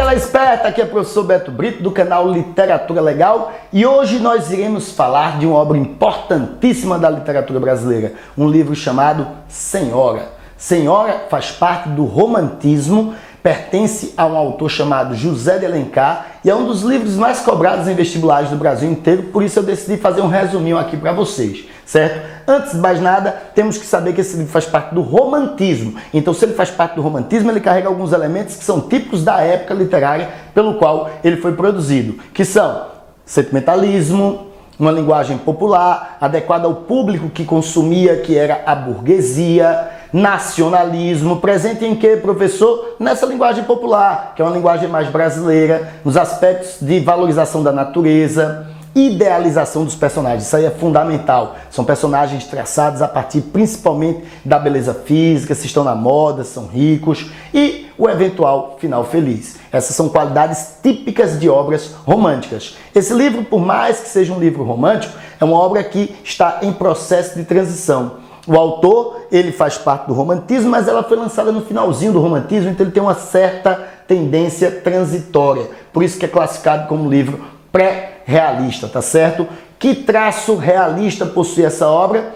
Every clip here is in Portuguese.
galera esperta, aqui é o professor Beto Brito do canal Literatura Legal e hoje nós iremos falar de uma obra importantíssima da literatura brasileira, um livro chamado Senhora. Senhora faz parte do romantismo, pertence a um autor chamado José de Alencar e é um dos livros mais cobrados em vestibulares do Brasil inteiro, por isso eu decidi fazer um resuminho aqui para vocês, certo? Antes de mais nada, temos que saber que esse livro faz parte do romantismo. Então, se ele faz parte do romantismo, ele carrega alguns elementos que são típicos da época literária pelo qual ele foi produzido, que são sentimentalismo, uma linguagem popular, adequada ao público que consumia, que era a burguesia, nacionalismo, presente em que, professor? Nessa linguagem popular, que é uma linguagem mais brasileira, nos aspectos de valorização da natureza, idealização dos personagens, isso aí é fundamental. São personagens traçados a partir principalmente da beleza física, se estão na moda, são ricos e o eventual final feliz. Essas são qualidades típicas de obras românticas. Esse livro, por mais que seja um livro romântico, é uma obra que está em processo de transição. O autor, ele faz parte do romantismo, mas ela foi lançada no finalzinho do romantismo, então ele tem uma certa tendência transitória. Por isso que é classificado como livro pré-realista, tá certo? Que traço realista possui essa obra?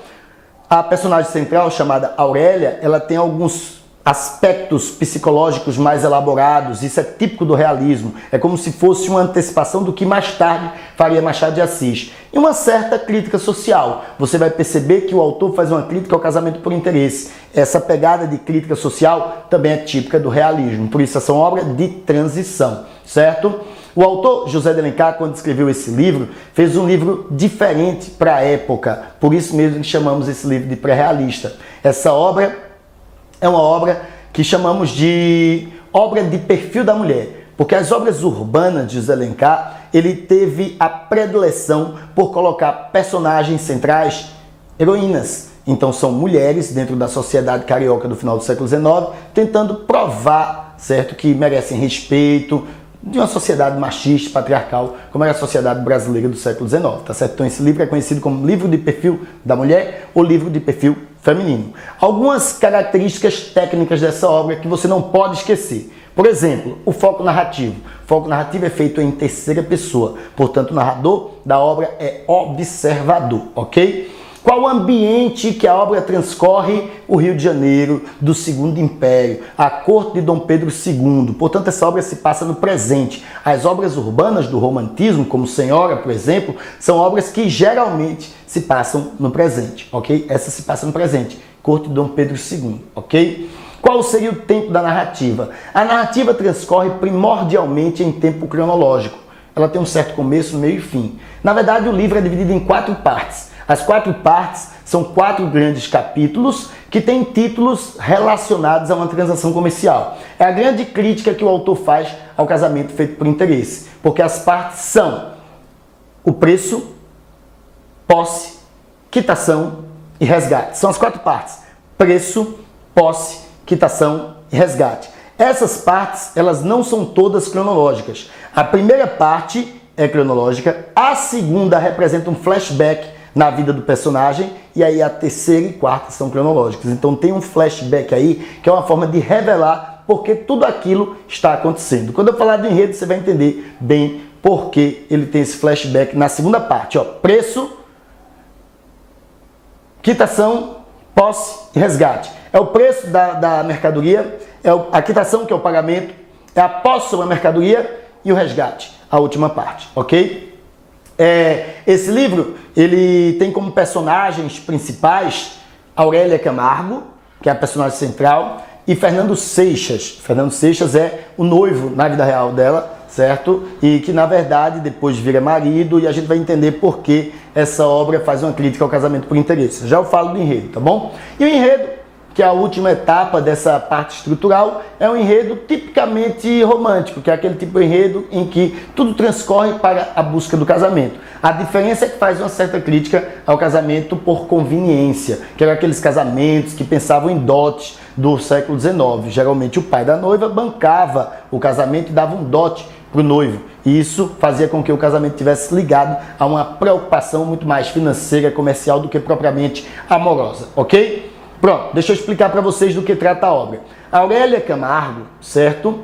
A personagem central, chamada Aurélia, ela tem alguns aspectos psicológicos mais elaborados, isso é típico do realismo, é como se fosse uma antecipação do que mais tarde faria Machado de Assis. E uma certa crítica social, você vai perceber que o autor faz uma crítica ao casamento por interesse. Essa pegada de crítica social também é típica do realismo, por isso essa é uma obra de transição, certo? O autor José de Alencar, quando escreveu esse livro, fez um livro diferente para a época, por isso mesmo que chamamos esse livro de pré-realista. Essa obra é uma obra que chamamos de obra de perfil da mulher, porque as obras urbanas de José de Alencar, ele teve a predileção por colocar personagens centrais heroínas. Então são mulheres dentro da sociedade carioca do final do século XIX, tentando provar, certo, que merecem respeito de uma sociedade machista, patriarcal, como era a sociedade brasileira do século XIX, tá certo? Então esse livro é conhecido como livro de perfil da mulher ou livro de perfil feminino. Algumas características técnicas dessa obra que você não pode esquecer. Por exemplo, o foco narrativo. O foco narrativo é feito em terceira pessoa, portanto o narrador da obra é observador, ok? Qual o ambiente que a obra transcorre? O Rio de Janeiro, do Segundo Império, a corte de Dom Pedro II. Portanto, essa obra se passa no presente. As obras urbanas do romantismo, como Senhora, por exemplo, são obras que geralmente se passam no presente, ok? Essa se passa no presente, corte de Dom Pedro II, ok? Qual seria o tempo da narrativa? A narrativa transcorre primordialmente em tempo cronológico. Ela tem um certo começo, meio e fim. Na verdade, o livro é dividido em 4 partes. As 4 partes são 4 grandes capítulos que têm títulos relacionados a uma transação comercial. É a grande crítica que o autor faz ao casamento feito por interesse, porque as partes são o preço, posse, quitação e resgate. São as 4 partes: preço, posse, quitação e resgate. Essas partes, elas não são todas cronológicas. A primeira parte é cronológica, a segunda representa um flashback na vida do personagem, e aí a terceira e quarta são cronológicas. Então tem um flashback aí, que é uma forma de revelar porque tudo aquilo está acontecendo. Quando eu falar do enredo, você vai entender bem por que ele tem esse flashback na segunda parte. Ó, preço, quitação, posse e resgate. É o preço da mercadoria, a quitação, que é o pagamento, é a posse sobre a mercadoria e o resgate, a última parte, ok? Esse livro, ele tem como personagens principais Aurélia Camargo, que é a personagem central, e Fernando Seixas. Fernando Seixas é o noivo na vida real dela, certo? E que, na verdade, depois vira marido, e a gente vai entender por que essa obra faz uma crítica ao casamento por interesse. Já eu falo do enredo, tá bom? E o enredo, que é a última etapa dessa parte estrutural, é um enredo tipicamente romântico, que é aquele tipo de enredo em que tudo transcorre para a busca do casamento. A diferença é que faz uma certa crítica ao casamento por conveniência, que eram aqueles casamentos que pensavam em dote do século XIX. Geralmente o pai da noiva bancava o casamento e dava um dote para o noivo. E isso fazia com que o casamento tivesse ligado a uma preocupação muito mais financeira, comercial, do que propriamente amorosa, ok? Pronto, deixa eu explicar para vocês do que trata a obra. A Aurélia Camargo, certo?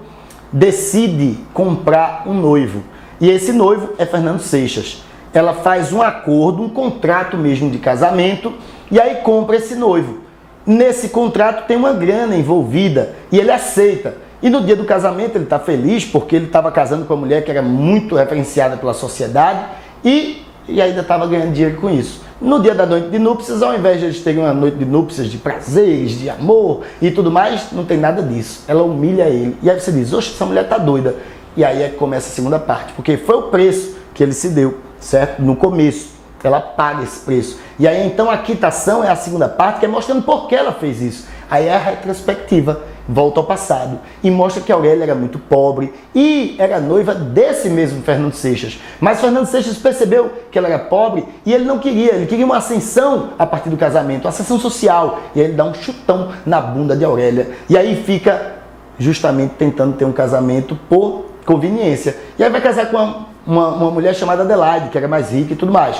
decide comprar um noivo. E esse noivo é Fernando Seixas. Ela faz um acordo, um contrato mesmo de casamento, e aí compra esse noivo. Nesse contrato tem uma grana envolvida e ele aceita. E no dia do casamento ele está feliz porque ele estava casando com uma mulher que era muito referenciada pela sociedade e ainda estava ganhando dinheiro com isso. No dia da noite de núpcias, ao invés de eles terem uma noite de núpcias de prazeres, de amor e tudo mais, não tem nada disso. Ela humilha ele. E aí você diz, oxe, essa mulher está doida. E aí é que começa a segunda parte, porque foi o preço que ele se deu, certo? No começo. Ela paga esse preço. E aí então a quitação é a segunda parte, que é mostrando por que ela fez isso. Aí é a retrospectiva, volta ao passado e mostra que Aurélia era muito pobre e era noiva desse mesmo Fernando Seixas. Mas Fernando Seixas percebeu que ela era pobre e ele não queria, ele queria uma ascensão a partir do casamento, uma ascensão social. E aí ele dá um chutão na bunda de Aurélia. E aí fica justamente tentando ter um casamento por conveniência. E aí vai casar com uma mulher chamada Adelaide, que era mais rica e tudo mais.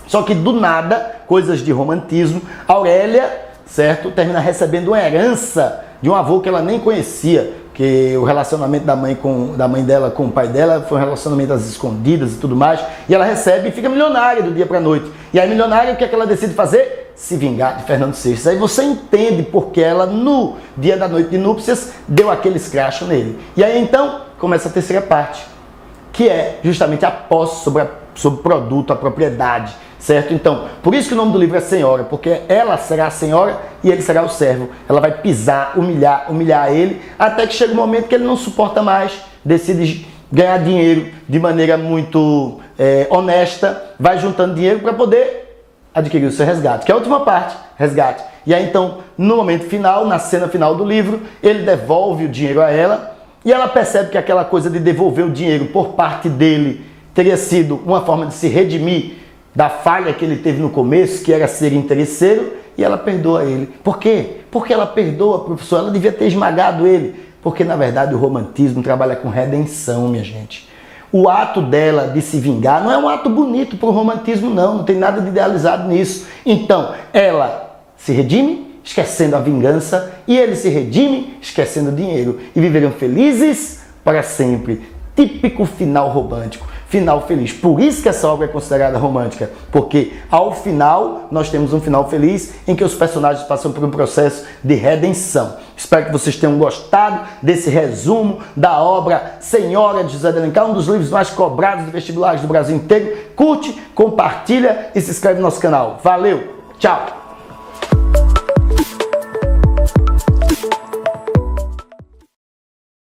Só que do nada, coisas de romantismo, Aurélia, certo, termina recebendo uma herança de um avô que ela nem conhecia, que o relacionamento da mãe dela com o pai dela foi um relacionamento às escondidas e tudo mais, e ela recebe e fica milionária do dia para a noite. E aí milionária, o que é que ela decide fazer? Se vingar de Fernando Seixas. Aí você entende porque ela, no dia da noite de núpcias, deu aquele escracho nele. E aí então, começa a terceira parte, que é justamente a posse sobre o produto, a propriedade. Certo? Então, por isso que o nome do livro é Senhora, porque ela será a senhora e ele será o servo. Ela vai pisar, humilhar ele, até que chega um momento que ele não suporta mais, decide ganhar dinheiro de maneira muito honesta, vai juntando dinheiro para poder adquirir o seu resgate, que é a última parte, resgate. E aí então, no momento final, na cena final do livro, ele devolve o dinheiro a ela e ela percebe que aquela coisa de devolver o dinheiro por parte dele teria sido uma forma de se redimir da falha que ele teve no começo, que era ser interesseiro, e ela perdoa ele. Por quê? Porque ela perdoa, professor, ela devia ter esmagado ele. Porque, na verdade, o romantismo trabalha com redenção, minha gente. O ato dela de se vingar não é um ato bonito para o romantismo, não tem nada de idealizado nisso. Então, ela se redime, esquecendo a vingança, e ele se redime, esquecendo o dinheiro. E viveram felizes para sempre. Típico final romântico. Final feliz. Por isso que essa obra é considerada romântica, porque ao final nós temos um final feliz em que os personagens passam por um processo de redenção. Espero que vocês tenham gostado desse resumo da obra Senhora de José de Alencar, um dos livros mais cobrados de vestibulares do Brasil inteiro. Curte, compartilha e se inscreve no nosso canal. Valeu, tchau!